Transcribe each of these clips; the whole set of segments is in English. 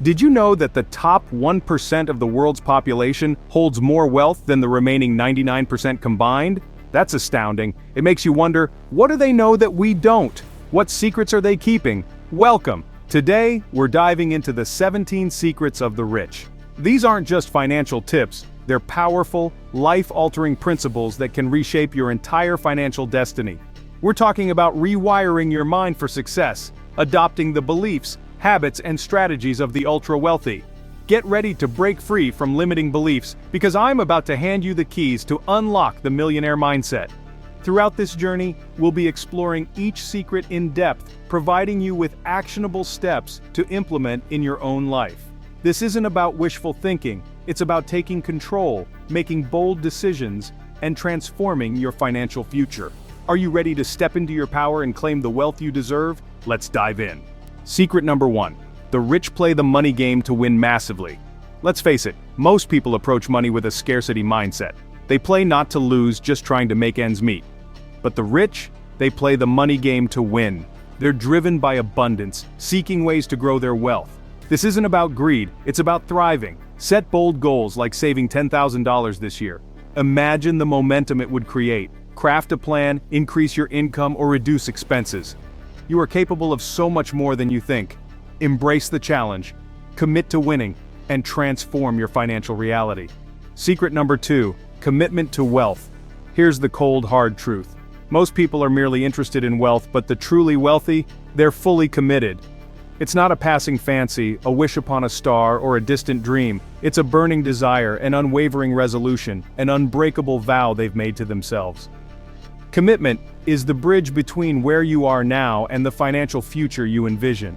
Did you know that the top 1% of the world's population holds more wealth than the remaining 99% combined? That's astounding. It makes you wonder, what do they know that we don't? What secrets are they keeping? Welcome. Today, we're diving into the 17 secrets of the rich. These aren't just financial tips, they're powerful, life-altering principles that can reshape your entire financial destiny. We're talking about rewiring your mind for success, adopting the beliefs, habits, and strategies of the ultra-wealthy. Get ready to break free from limiting beliefs, because I'm about to hand you the keys to unlock the millionaire mindset. Throughout this journey, we'll be exploring each secret in depth, providing you with actionable steps to implement in your own life. This isn't about wishful thinking, it's about taking control, making bold decisions, and transforming your financial future. Are you ready to step into your power and claim the wealth you deserve? Let's dive in. Secret number 1. The rich play the money game to win massively. Let's face it, most people approach money with a scarcity mindset. They play not to lose, just trying to make ends meet. But the rich, they play the money game to win. They're driven by abundance, seeking ways to grow their wealth. This isn't about greed, it's about thriving. Set bold goals like saving $10,000 this year. Imagine the momentum it would create. Craft a plan, increase your income, or reduce expenses. You are capable of so much more than you think. Embrace the challenge, commit to winning, and transform your financial reality. Secret number 2, commitment to wealth. Here's the cold, hard truth. Most people are merely interested in wealth, but the truly wealthy, they're fully committed. It's not a passing fancy, a wish upon a star, or a distant dream. It's a burning desire, an unwavering resolution, an unbreakable vow they've made to themselves. Commitment is the bridge between where you are now and the financial future you envision.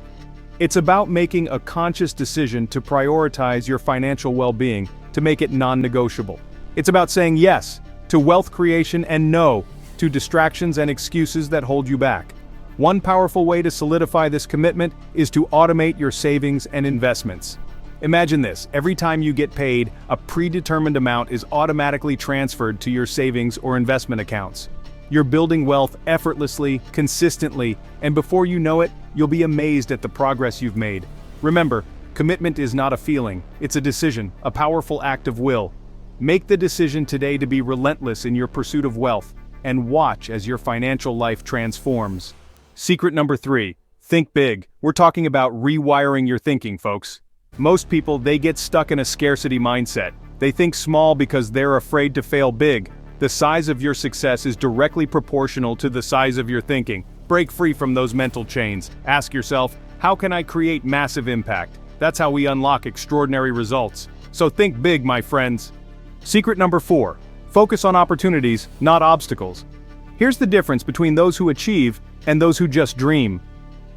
It's about making a conscious decision to prioritize your financial well-being, to make it non-negotiable. It's about saying yes to wealth creation and no to distractions and excuses that hold you back. One powerful way to solidify this commitment is to automate your savings and investments. Imagine this: every time you get paid, a predetermined amount is automatically transferred to your savings or investment accounts. You're building wealth effortlessly, consistently, and before you know it, you'll be amazed at the progress you've made. Remember, commitment is not a feeling, it's a decision, a powerful act of will. Make the decision today to be relentless in your pursuit of wealth, and watch as your financial life transforms. Secret number 3, think big. We're talking about rewiring your thinking, folks. Most people, they get stuck in a scarcity mindset. They think small because they're afraid to fail big. The size of your success is directly proportional to the size of your thinking. Break free from those mental chains. Ask yourself, how can I create massive impact? That's how we unlock extraordinary results. So think big, my friends. Secret number 4, focus on opportunities, not obstacles. Here's the difference between those who achieve and those who just dream.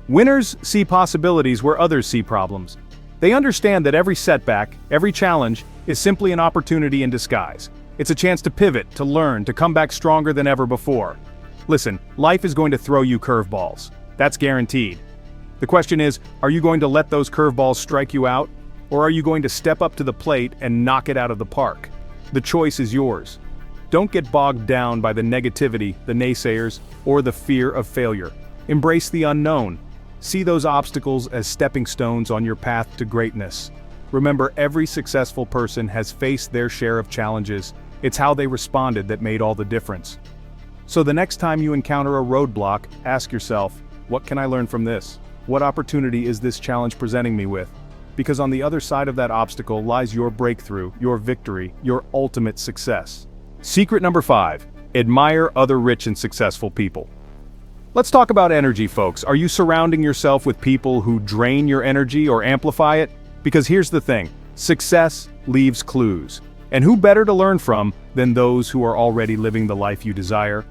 Winners see possibilities where others see problems. They understand that every setback, every challenge, is simply an opportunity in disguise. It's a chance to pivot, to learn, to come back stronger than ever before. Listen, life is going to throw you curveballs. That's guaranteed. The question is, are you going to let those curveballs strike you out? Or are you going to step up to the plate and knock it out of the park? The choice is yours. Don't get bogged down by the negativity, the naysayers, or the fear of failure. Embrace the unknown. See those obstacles as stepping stones on your path to greatness. Remember, every successful person has faced their share of challenges. It's how they responded that made all the difference. So the next time you encounter a roadblock, ask yourself, what can I learn from this? What opportunity is this challenge presenting me with? Because on the other side of that obstacle lies your breakthrough, your victory, your ultimate success. Secret number 5, admire other rich and successful people. Let's talk about energy, folks. Are you surrounding yourself with people who drain your energy or amplify it? Because here's the thing, success leaves clues. And who better to learn from than those who are already living the life you desire?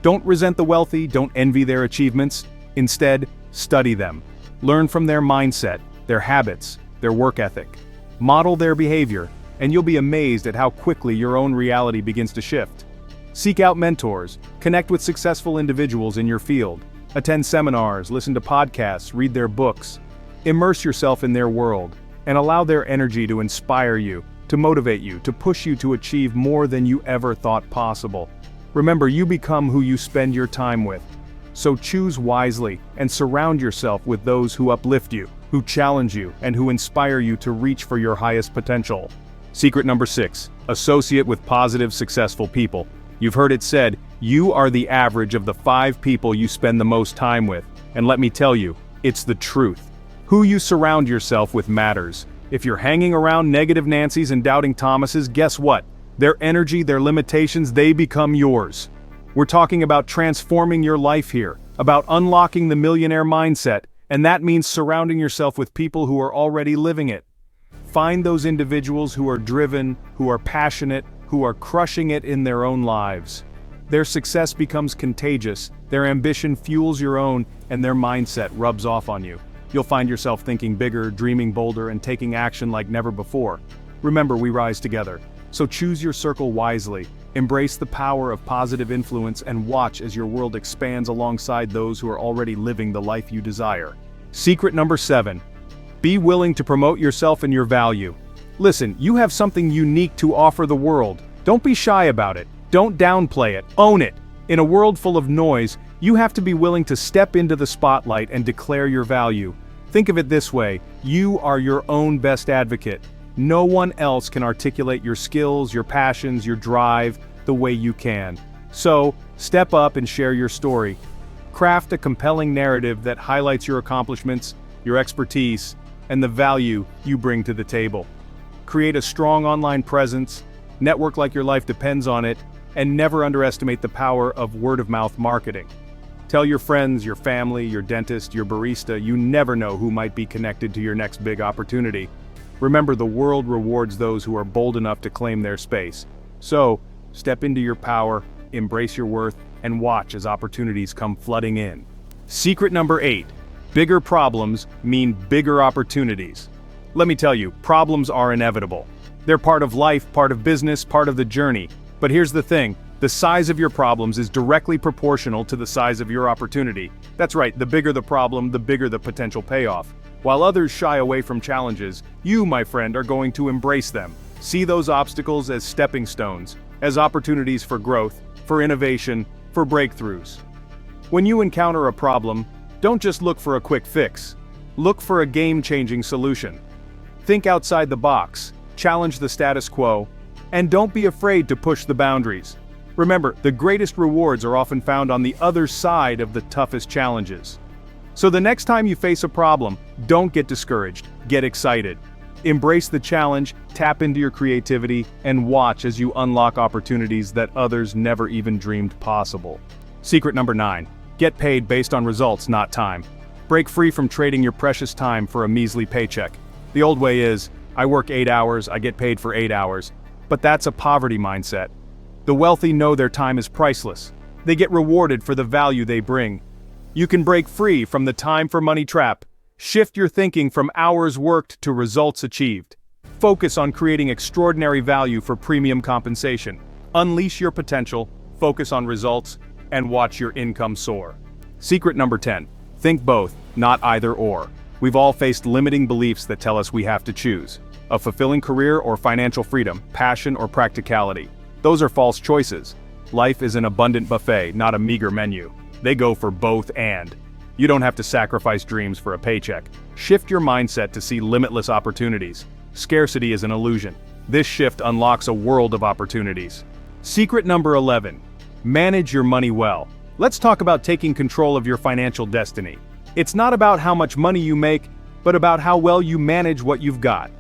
Don't resent the wealthy, don't envy their achievements. Instead, study them. Learn from their mindset, their habits, their work ethic. Model their behavior, and you'll be amazed at how quickly your own reality begins to shift. Seek out mentors, connect with successful individuals in your field, attend seminars, listen to podcasts, read their books. Immerse yourself in their world, and allow their energy to inspire you, to motivate you, to push you to achieve more than you ever thought possible. Remember, you become who you spend your time with. So choose wisely and surround yourself with those who uplift you. who challenge you, and who inspire you to reach for your highest potential. Secret number 6. Associate with positive, successful people. You've heard it said, you are the average of the 5 people you spend the most time with. And let me tell you, it's the truth. Who you surround yourself with matters. If you're hanging around negative Nancys and doubting Thomases, guess what? Their energy, their limitations, they become yours. We're talking about transforming your life here, about unlocking the millionaire mindset, and that means surrounding yourself with people who are already living it. Find those individuals who are driven, who are passionate, who are crushing it in their own lives. Their success becomes contagious, their ambition fuels your own, and their mindset rubs off on you. You'll find yourself thinking bigger, dreaming bolder, and taking action like never before. Remember, we rise together. So choose your circle wisely, embrace the power of positive influence, and watch as your world expands alongside those who are already living the life you desire. Secret number 7. Be willing to promote yourself and your value. Listen, you have something unique to offer the world. Don't be shy about it. Don't downplay it. Own it. In a world full of noise, you have to be willing to step into the spotlight and declare your value. Think of it this way, you are your own best advocate. No one else can articulate your skills, your passions, your drive, the way you can. So, step up and share your story. Craft a compelling narrative that highlights your accomplishments, your expertise, and the value you bring to the table. Create a strong online presence, network like your life depends on it, and never underestimate the power of word-of-mouth marketing. Tell your friends, your family, your dentist, your barista, you never know who might be connected to your next big opportunity. Remember, the world rewards those who are bold enough to claim their space. So, step into your power, embrace your worth, and watch as opportunities come flooding in. Secret number 8. Bigger problems mean bigger opportunities. Let me tell you, problems are inevitable. They're part of life, part of business, part of the journey. But here's the thing, the size of your problems is directly proportional to the size of your opportunity. That's right, the bigger the problem, the bigger the potential payoff. While others shy away from challenges, you, my friend, are going to embrace them. See those obstacles as stepping stones, as opportunities for growth, for innovation, for breakthroughs. When you encounter a problem, don't just look for a quick fix. Look for a game-changing solution. Think outside the box, challenge the status quo, and don't be afraid to push the boundaries. Remember, the greatest rewards are often found on the other side of the toughest challenges. So the next time you face a problem, don't get discouraged, get excited. Embrace the challenge, tap into your creativity, and watch as you unlock opportunities that others never even dreamed possible. Secret number 9. Get paid based on results, not time. Break free from trading your precious time for a measly paycheck. The old way is, I work 8 hours, I get paid for 8 hours. But that's a poverty mindset. The wealthy know their time is priceless. They get rewarded for the value they bring. You can break free from the time for money trap. Shift your thinking from hours worked to results achieved. Focus on creating extraordinary value for premium compensation. Unleash your potential, focus on results, and watch your income soar. Secret number 10. Think both, not either or. We've all faced limiting beliefs that tell us we have to choose. A fulfilling career or financial freedom, passion or practicality. Those are false choices. Life is an abundant buffet, not a meager menu. They go for both and. You don't have to sacrifice dreams for a paycheck. Shift your mindset to see limitless opportunities. Scarcity is an illusion. This shift unlocks a world of opportunities. Secret number 11. Manage your money well. Let's talk about taking control of your financial destiny. It's not about how much money you make, but about how well you manage what you've got.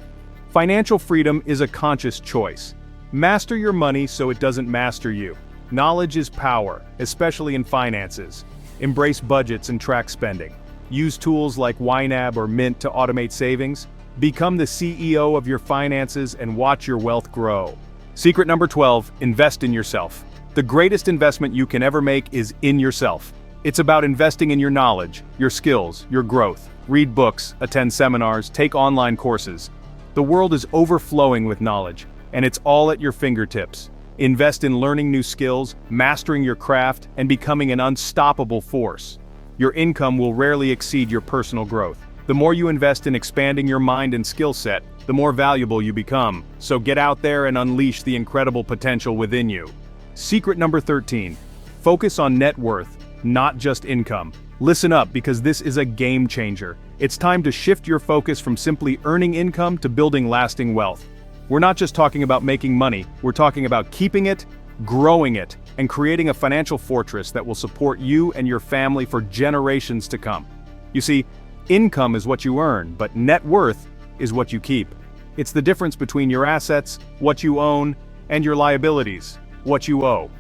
Financial freedom is a conscious choice. Master your money so it doesn't master you. Knowledge is power, especially in finances. Embrace budgets and track spending. Use tools like YNAB or Mint to automate savings. Become the CEO of your finances and watch your wealth grow. Secret number 12, invest in yourself. The greatest investment you can ever make is in yourself. It's about investing in your knowledge, your skills, your growth. Read books, attend seminars, take online courses. The world is overflowing with knowledge, and it's all at your fingertips. Invest in learning new skills, mastering your craft, and becoming an unstoppable force. Your income will rarely exceed your personal growth. The more you invest in expanding your mind and skill set, the more valuable you become. So get out there and unleash the incredible potential within you. Secret number 13. Focus on net worth, not just income. Listen up, because this is a game changer. It's time to shift your focus from simply earning income to building lasting wealth. We're not just talking about making money, we're talking about keeping it, growing it, and creating a financial fortress that will support you and your family for generations to come. You see, income is what you earn, but net worth is what you keep. It's the difference between your assets, what you own, and your liabilities, what you owe.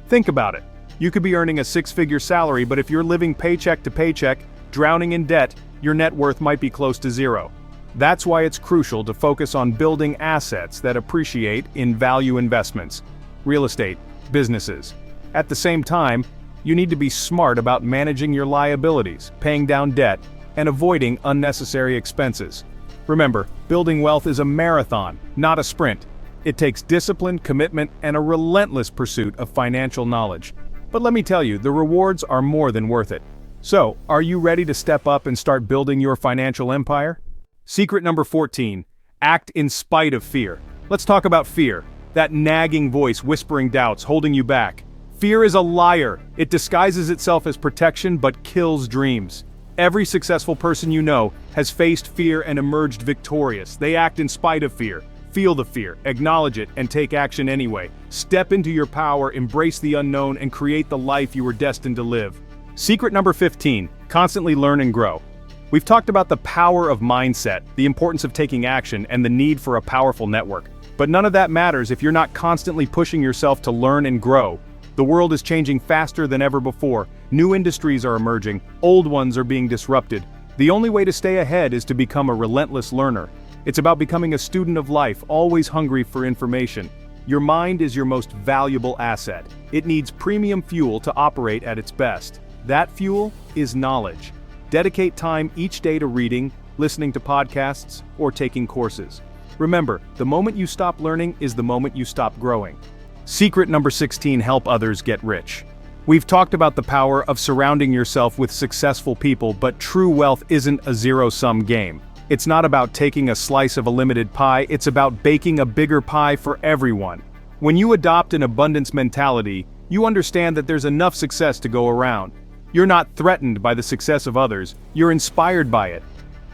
Think about it. You could be earning a six-figure salary, but if you're living paycheck to paycheck, drowning in debt, your net worth might be close to zero. That's why it's crucial to focus on building assets that appreciate in value investments, real estate, businesses. At the same time, you need to be smart about managing your liabilities, paying down debt, and avoiding unnecessary expenses. Remember, building wealth is a marathon, not a sprint. It takes discipline, commitment, and a relentless pursuit of financial knowledge. But let me tell you, the rewards are more than worth it. So, are you ready to step up and start building your financial empire? Secret number 14, act in spite of fear. Let's talk about fear, that nagging voice whispering doubts, holding you back. Fear is a liar. It disguises itself as protection but kills dreams. Every successful person you know has faced fear and emerged victorious. They act in spite of fear. Feel the fear, acknowledge it, and take action anyway. Step into your power, embrace the unknown, and create the life you were destined to live. Secret number 15, constantly learn and grow. We've talked about the power of mindset, the importance of taking action, and the need for a powerful network. But none of that matters if you're not constantly pushing yourself to learn and grow. The world is changing faster than ever before. New industries are emerging, old ones are being disrupted. The only way to stay ahead is to become a relentless learner. It's about becoming a student of life, always hungry for information. Your mind is your most valuable asset. It needs premium fuel to operate at its best. That fuel is knowledge. Dedicate time each day to reading, listening to podcasts, or taking courses. Remember, the moment you stop learning is the moment you stop growing. Secret number 16, help others get rich. We've talked about the power of surrounding yourself with successful people, but true wealth isn't a zero-sum game. It's not about taking a slice of a limited pie, it's about baking a bigger pie for everyone. When you adopt an abundance mentality, you understand that there's enough success to go around. You're not threatened by the success of others, you're inspired by it.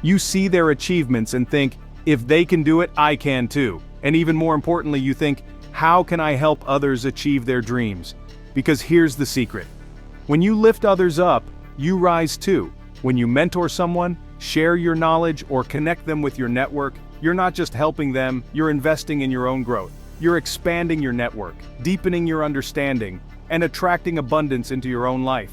You see their achievements and think, if they can do it, I can too. And even more importantly, you think, how can I help others achieve their dreams? Because here's the secret. When you lift others up, you rise too. When you mentor someone, share your knowledge, or connect them with your network, you're not just helping them, you're investing in your own growth. You're expanding your network, deepening your understanding, and attracting abundance into your own life.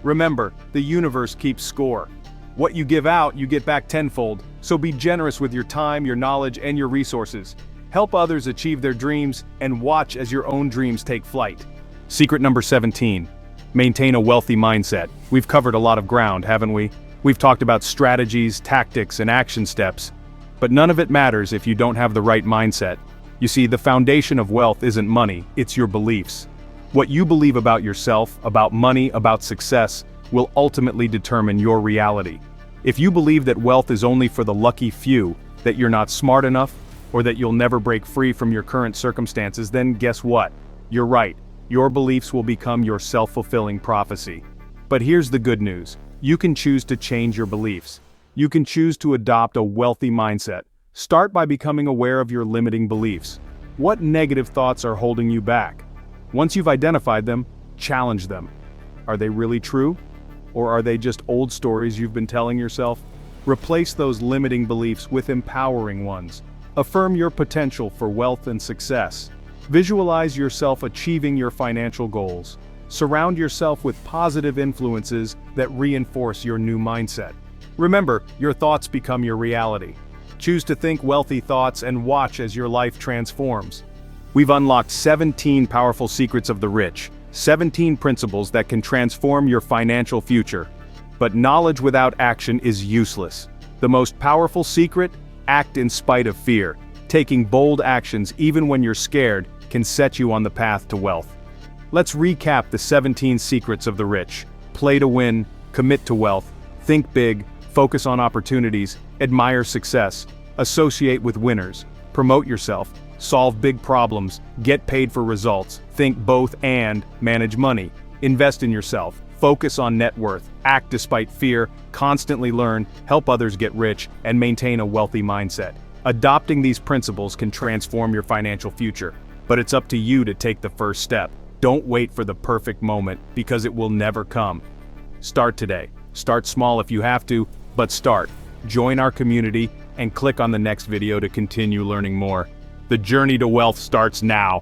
Remember, the universe keeps score. What you give out, you get back tenfold, so be generous with your time, your knowledge, and your resources. Help others achieve their dreams, and watch as your own dreams take flight. Secret number 17, maintain a wealthy mindset. We've covered a lot of ground, haven't we? We've talked about strategies, tactics, and action steps, but none of it matters if you don't have the right mindset. You see, the foundation of wealth isn't money, it's your beliefs. What you believe about yourself, about money, about success, will ultimately determine your reality. If you believe that wealth is only for the lucky few, that you're not smart enough, or that you'll never break free from your current circumstances, then guess what? You're right. Your beliefs will become your self-fulfilling prophecy. But here's the good news. You can choose to change your beliefs. You can choose to adopt a wealthy mindset. Start by becoming aware of your limiting beliefs. What negative thoughts are holding you back? Once you've identified them, challenge them. Are they really true? Or are they just old stories you've been telling yourself? Replace those limiting beliefs with empowering ones. Affirm your potential for wealth and success. Visualize yourself achieving your financial goals. Surround yourself with positive influences that reinforce your new mindset. Remember, your thoughts become your reality. Choose to think wealthy thoughts and watch as your life transforms. We've unlocked 17 powerful secrets of the rich, 17 principles that can transform your financial future. But knowledge without action is useless. The most powerful secret? Act in spite of fear. Taking bold actions even when you're scared can set you on the path to wealth. Let's recap the 17 secrets of the rich. Play to win, commit to wealth, think big, focus on opportunities, admire success, associate with winners, promote yourself, solve big problems, get paid for results, think both and manage money, invest in yourself, Focus on net worth, act despite fear, constantly learn, help others get rich, and maintain a wealthy mindset. Adopting these principles can transform your financial future, but it's up to you to take the first step. Don't wait for the perfect moment, because it will never come. Start today. Start small if you have to, but start. Join our community and click on the next video to continue learning more. The journey to wealth starts now.